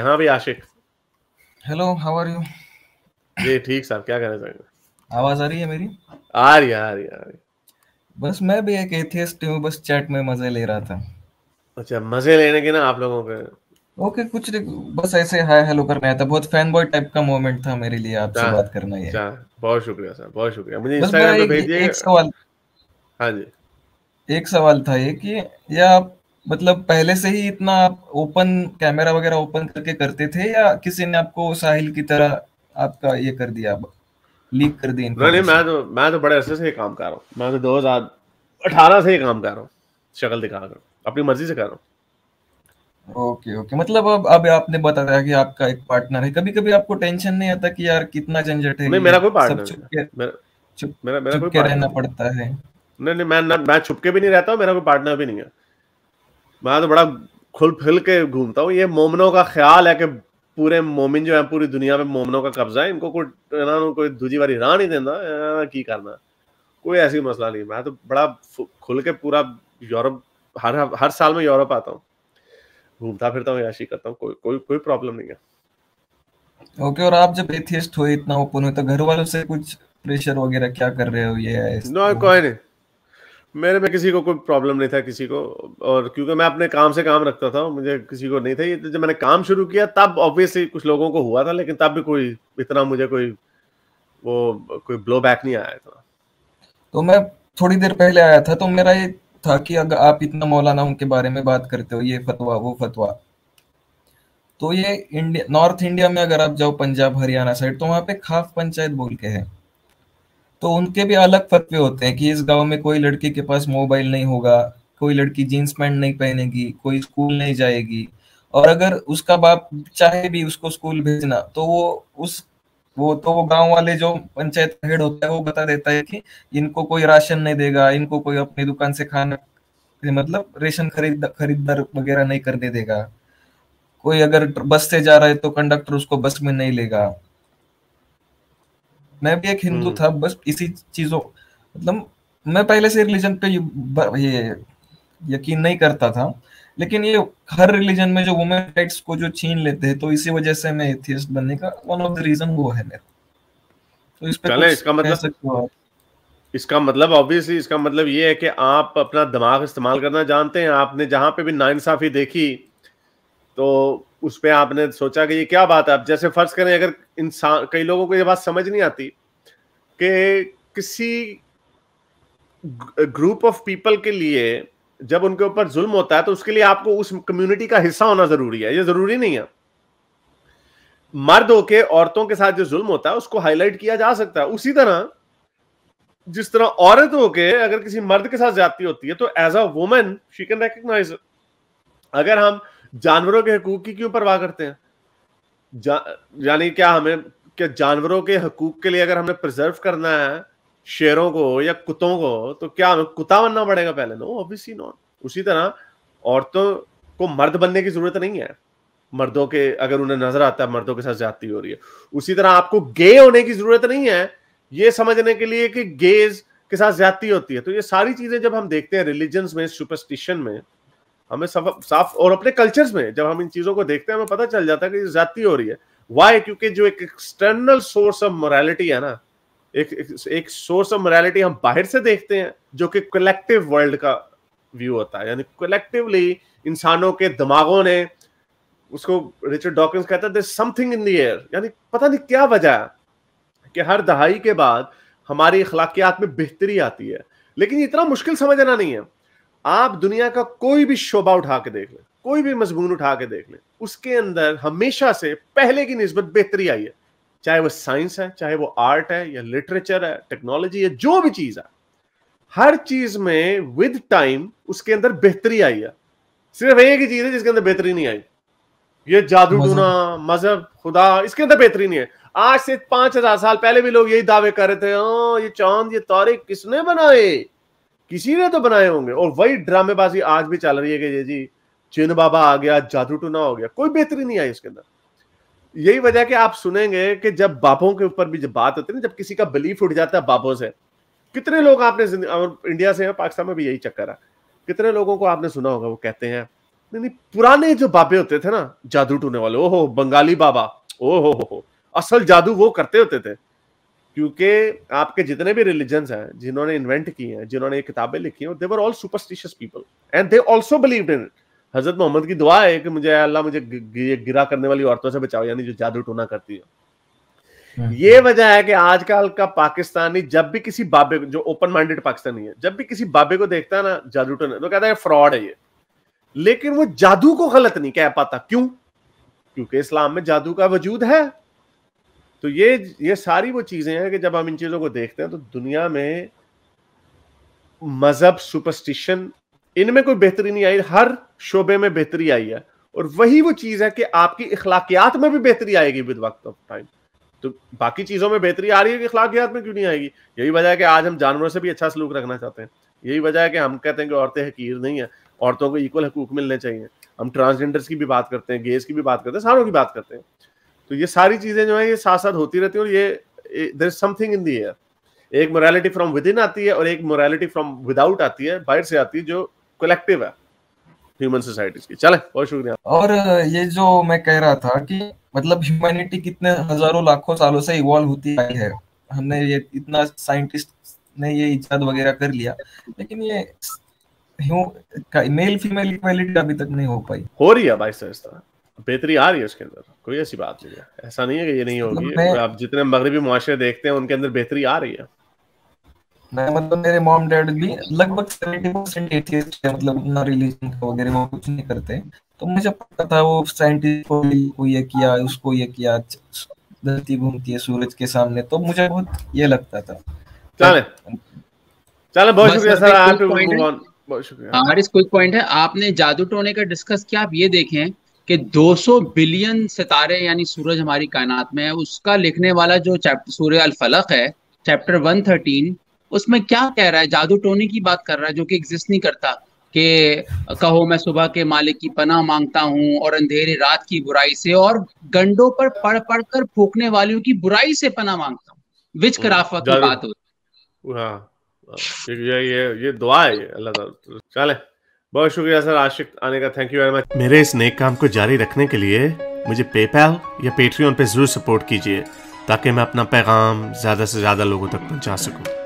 हाँ भी आशिक। Hello, how are you? जी ठीक साहब, क्या कहना चाहेंगे? आवाज आ रही है मेरी? आ रही है, आ रही है, आ रही है। बस मैं भी एक एथियस्ट हूँ, बस चैट में मजे ले रहा था। अच्छा, मजे लेने के ना आप लोगों के। ओके, कुछ नहीं, बस ऐसे हाय हेलो करने आया था। बहुत फैन बॉय टाइप का मोमेंट था मेरे लिए आपसे चाह बात करना ये। चाह बहुत शुक्रिया सर, बहुत शुक्रिया। मुझे बस मेरा इंस्टाग्राम पे एक भेजिए। एक सवाल हाँ जी। एक सवाल था ये कि या आप मतलब पहले से ही इतना आप ओपन कैमरा वगैरह ओपन करके करते थे, या किसी ने आपको साहिल की तरह आपका ये कर दिया, लीक कर दी नहीं नहीं, इन्फॉर्मेशन? मैं तो बड़े अरसे से ये काम कर रहा हूँ। मैं तो 2018 से ये काम कर रहा हूँ, शक्ल दिखाकर अपनी मर्जी से कर रहा हूँ। ओके ओके, मतलब अब आपने बताया कि आपका एक पार्टनर है। कभी कभी आपको टेंशन नहीं आता कि यार कितना झंझट है नहीं, ये, मेरा कोई सब पार्टनर नहीं छुप है। के मेरा चुप मेरा चुप कोई के पार्टनर रहना नहीं है। पड़ता है? नहीं नहीं, मैं छुप के भी नहीं रहता हूँ, मेरा कोई पार्टनर भी नहीं है। मैं तो बड़ा खुल फिल के घूमता हूँ। ये मोमनों का ख्याल है कि पूरे मोमिन जो है पूरी दुनिया में मोमनों का कब्जा है, इनको कोई दूजी बारी राह नहीं देता की करना। कोई ऐसी मसला नहीं। मैं तो बड़ा खुल के पूरा यूरोप, हर हर साल में यूरोप आता हूँ, घूमता फिरता हूँ, याशी करता हूँ। कोई कोई कोई प्रॉब्लम नहीं है। ओके, और आप जब एथियस्ट हो, इतना ओपन हो, तो घर वालों से कुछ प्रेशर वगैरह क्या कर रहे हो, ये है नो, वो? कोई नहीं। मेरे में किसी को कोई प्रॉब्लम नहीं था, किसी को। और क्योंकि मैं अपने काम से काम रखता था, मुझे किसी को नहीं था। ये तो जब मैंने काम शुरू किया तब ऑब्वियसली कुछ लोगों को हुआ था, लेकिन तब भी कोई इतना मुझे कोई ब्लो बैक नहीं आया था। तो मैं थोड़ी देर पहले आया था, तो मेरा ये था कि अगर आप इतना मौलाना उनके बारे में बात करते हो, ये फतवा वो फतवा, तो ये इंडिया, नॉर्थ इंडिया में अगर आप जाओ पंजाब हरियाणा साइड, तो वहाँ पे खाफ पंचायत बोल के है। तो उनके भी अलग फतवे होते हैं कि इस गांव में कोई लड़की के पास मोबाइल नहीं होगा, कोई लड़की जींस पैंट नहीं पहनेगी, कोई स्कूल नहीं जाएगी। और अगर उसका बाप चाहे भी उसको स्कूल भेजना, तो वो गांव वाले जो पंचायत हेड होता है वो बता देता है कि इनको कोई राशन नहीं देगा, इनको कोई अपनी दुकान से खाना, मतलब रेशन खरीदार वगैरह नहीं करने देगा। कोई अगर बस से जा रहा है तो कंडक्टर उसको बस में नहीं लेगा। मैं भी एक हिंदू हम्म। था, बस इसी चीजों, मतलब मैं पहले से रिलीजन पे ये यकीन नहीं करता था। लेकिन ये हर रिलीजन में जो वुमेन राइट्स को जो छीन लेते हैं, तो इसी वजह से मैं एथियस्ट बनने का वन ऑफ द रीजन वो है मेरा। तो इस पे चले, कुछ कह सकते हो आप? इसका मतलब ऑब्वियसली इसका मतलब ये है कि आप अपना दिमाग इस्तेमाल करना जानते हैं। आपने जहां पे भी नाइंसाफी देखी तो उस पे आपने सोचा कि ये क्या बात है। अब जैसे फर्ज करें, अगर इंसान, कई लोगों को ये बात समझ नहीं आती कि किसी ग्रुप ऑफ पीपल के लिए जब उनके ऊपर जुल्म होता है तो उसके लिए आपको उस कम्युनिटी का हिस्सा होना जरूरी है। ये जरूरी नहीं है। मर्द होके औरतों के साथ जो जुल्म होता है उसको हाईलाइट किया जा सकता है, उसी तरह जिस तरह औरत होके अगर किसी मर्द के साथ ज्यादती होती है तो as a woman she can recognise. अगर हम जानवरों के हकूक की क्यों परवाह करते हैं? यानी क्या हमें, क्या जानवरों के हकूक के लिए अगर हमने प्रिजर्व करना है शेरों को या कुत्तों को, तो क्या हमें कुत्ता बनना पड़ेगा पहले? No, obviously not. उसी तरह औरतों को मर्द बनने की जरूरत नहीं है। मर्दों के, अगर उन्हें नजर आता है मर्दों के साथ ज्यादती हो रही है, उसी तरह आपको गे होने की जरूरत नहीं है ये समझने के लिए कि गेज के साथ ज्यादती होती है। तो ये सारी चीजें जब हम देखते हैं रिलीजन्स में, सुपरस्टिशन में, हमें साफ, और अपने कल्चर्स में जब हम इन चीजों को देखते हैं हमें पता चल जाता है कि ज्यादती हो रही है। वाई? क्योंकि जो एक एक्सटर्नल सोर्स ऑफ मोरालिटी है ना, एक सोर्स ऑफ मोरालिटी हम बाहर से देखते हैं जो कि कलेक्टिव वर्ल्ड का व्यू होता है। यानी कलेक्टिवली इंसानों के दिमागों ने उसको, रिचर्ड डॉकिंस कहता है समथिंग इन द एयर, यानी पता नहीं क्या वजह है कि हर दहाई के बाद हमारी अखलाकियात में बेहतरी आती है। लेकिन ये इतना मुश्किल समझना नहीं है। आप दुनिया का कोई भी शोबा उठा के देख लें, कोई भी मजमून उठा के देख लें, उसके अंदर हमेशा से पहले की निस्बत बेहतरी आई है। चाहे वो साइंस है, चाहे वो आर्ट है या लिटरेचर है, टेक्नोलॉजी है, जो भी चीज है, हर चीज में विद टाइम उसके अंदर बेहतरी आई है। सिर्फ एक ही चीज है जिसके अंदर बेहतरी नहीं आई, ये जादू टूना, मजहब। मजहब, खुदा, इसके अंदर बेहतरी नहीं है। आज से 5,000 साल पहले भी लोग यही दावे कर रहे थे, ये चांद, ये तारे किसने बनाए? किसी ने तो बनाए होंगे। और वही ड्रामेबाजी आज भी चल रही है कि ये जी चिन बाबा आ गया, जादू टूना हो गया। कोई बेहतरी नहीं आई इसके अंदर। यही वजह कि आप सुनेंगे कि जब बापों के ऊपर भी जब बात होती है ना, जब किसी का बिलीफ उठ जाता है बापों से, कितने लोग आपने, और इंडिया से, पाकिस्तान में भी यही चक्कर है, कितने लोगों को आपने सुना होगा वो कहते हैं नहीं, पुराने जो बाबे होते थे ना जादू टूने वाले, ओहो बंगाली बाबा, ओहो असल जादू वो करते होते थे। क्योंकि आपके जितने भी रिलीजन्स हैं जिन्होंने इन्वेंट किए हैं, जिन्होंने ये किताबें लिखी हैं, they were all superstitious people and they also believed in it. Hazrat Mohammad की दुआ है कि मुझे अल्लाह मुझे गिरा करने वाली औरतों से बचाओ, यानी जो जादू टोना करती है। ये वजह है कि आजकल का पाकिस्तानी जब भी किसी बाबे को, जो ओपन माइंडेड पाकिस्तानी है, जब भी किसी बाबे को देखता है ना जादू टोना, तो कहता है फ्रॉड है ये। लेकिन वो जादू को गलत नहीं कह पाता, क्यों? क्योंकि इस्लाम में जादू का वजूद है। तो ये सारी वो चीजें हैं कि जब हम इन चीजों को देखते हैं तो दुनिया में मजहब, सुपरस्टिशन, इनमें कोई बेहतरी नहीं आई, हर शोबे में बेहतरी आई है। और वही वो चीज है कि आपकी इखलाकियात में भी बेहतरी आएगी विद वक्त ऑफ टाइम। तो बाकी चीजों में बेहतरी आ रही है कि इखलाकियात में क्यों नहीं आएगी? यही वजह है कि आज हम जानवरों से भी अच्छा सलूक रखना चाहते हैं। यही वजह है कि हम कहते हैं कि औरतें हकीर नहीं है, औरतों को इक्वल हकूक मिलने चाहिए। हम ट्रांसजेंडर्स की भी बात करते हैं, गेज की भी बात करते हैं, सारों की बात करते हैं। तो ये सारी चीजें जो है ये साथ साथ होती रहती है, और ये there is something in the air. एक मोरालिटी फ्रॉम विद इन आती है और एक मोरालिटी फ्रॉम विदाउट आती है, बाहर से आती है, जो कलेक्टिव है ह्यूमन सोसाइटीज की। चले, बहुत शुक्रिया। और ये जो मैं कह रहा था कि मतलब ह्यूमैनिटी कितने हजारों लाखों सालों से इवॉल्व होती आई है, हमने ये इतना साइंटिस्ट ने ये इजाद वगैरह कर लिया, लेकिन ये मेल फीमेल इक्वालिटी अभी तक नहीं हो पाई। हो रही है भाई, इस तरह बेहतरी आ रही है उसके अंदर, कोई ऐसी बात नहीं है। ऐसा नहीं है कि ये नहीं होगी। आप जितने मगरबी मुआशरे देखते हैं उनके अंदर बेहतरी आ रही है। मतलब मेरे मॉम डैड भी लगभग 70% एथियस्ट है, मतलब अपना रिलीजन वगैरह वो कुछ नहीं करते। तो मुझे पता था वो साइंटिस्ट को ये किया, उसको ये किया, धरती घूमती है सूरज के सामने, तो मुझे बहुत ये लगता था। चले बहुत शुक्रिया सर, आप मूव ऑन। बहुत शुक्रिया। हमारे क्विक पॉइंट है, आपने जादू टोने का डिस्कस किया। आप ये देखें कि 200 बिलियन सितारे यानी सूरज हमारी कायनात में है, उसका लिखने वाला जो चैप्टर सूर्य अल फलक है, चैप्टर 113, उसमें क्या कह रहा है? जादू टोने की बात कर रहा है, जो कि एग्जिस्ट नहीं करता। कि कहो मैं सुबह के मालिक की पनाह मांगता हूँ और अंधेरे रात की बुराई से, और गंडों पर पढ़ पढ़ कर फूकने वालों की बुराई से पनाह मांगता हूँ। विच कराफत की बात होती है। ये दुआ है अल्लाह ताला। चले, बहुत शुक्रिया सर आशिक आने का, थैंक यू वेरी मच। मेरे इस नेक काम को जारी रखने के लिए मुझे पेपैल या पेट्रियन पे जरूर सपोर्ट कीजिए, ताकि मैं अपना पैगाम ज्यादा से ज्यादा लोगों तक पहुंचा सकूं।